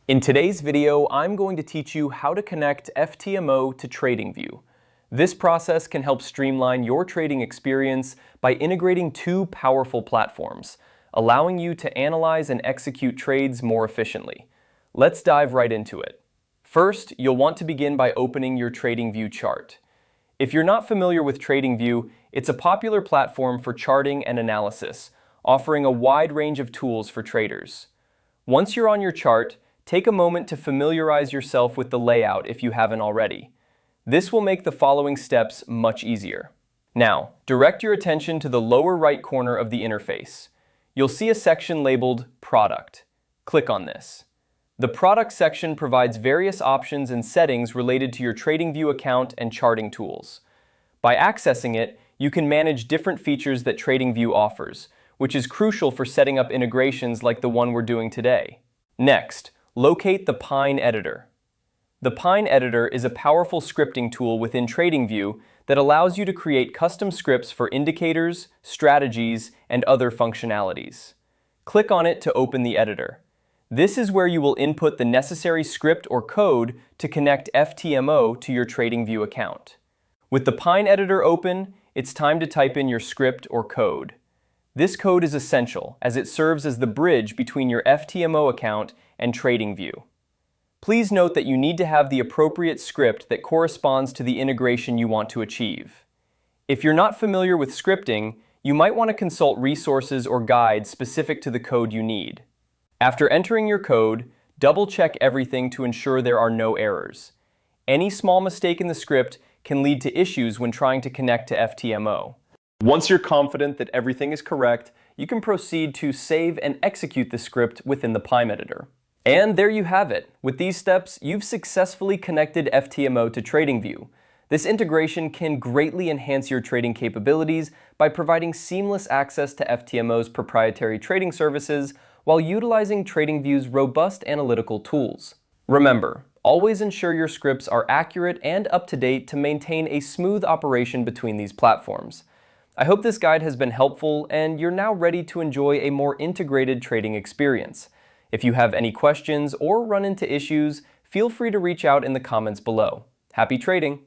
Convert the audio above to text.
In today's video, I'm going to teach you how to connect FTMO to TradingView. This process can help streamline your trading experience by integrating two powerful platforms, allowing you to analyze and execute trades more efficiently. Let's dive right into it. First, you'll want to begin by opening your TradingView chart. If you're not familiar with TradingView, it's a popular platform for charting and analysis, offering a wide range of tools for traders. Once you're on your chart, take a moment to familiarize yourself with the layout if you haven't already. This will make the following steps much easier. Now, direct your attention to the lower right corner of the interface. You'll see a section labeled Product. Click on this. The Product section provides various options and settings related to your TradingView account and charting tools. By accessing it, you can manage different features that TradingView offers, which is crucial for setting up integrations like the one we're doing today. Next, locate the Pine Editor. The Pine Editor is a powerful scripting tool within TradingView that allows you to create custom scripts for indicators, strategies, and other functionalities. Click on it to open the editor. This is where you will input the necessary script or code to connect FTMO to your TradingView account. With the Pine Editor open, it's time to type in your script or code. This code is essential as it serves as the bridge between your FTMO account and TradingView. Please note that you need to have the appropriate script that corresponds to the integration you want to achieve. If you're not familiar with scripting, you might want to consult resources or guides specific to the code you need. After entering your code, double-check everything to ensure there are no errors. Any small mistake in the script can lead to issues when trying to connect to FTMO. Once you're confident that everything is correct, you can proceed to save and execute the script within the Pine Editor. And there you have it. With these steps, you've successfully connected FTMO to TradingView. This integration can greatly enhance your trading capabilities by providing seamless access to FTMO's proprietary trading services while utilizing TradingView's robust analytical tools. Remember, always ensure your scripts are accurate and up-to-date to maintain a smooth operation between these platforms. I hope this guide has been helpful and you're now ready to enjoy a more integrated trading experience. If you have any questions or run into issues, feel free to reach out in the comments below. Happy trading!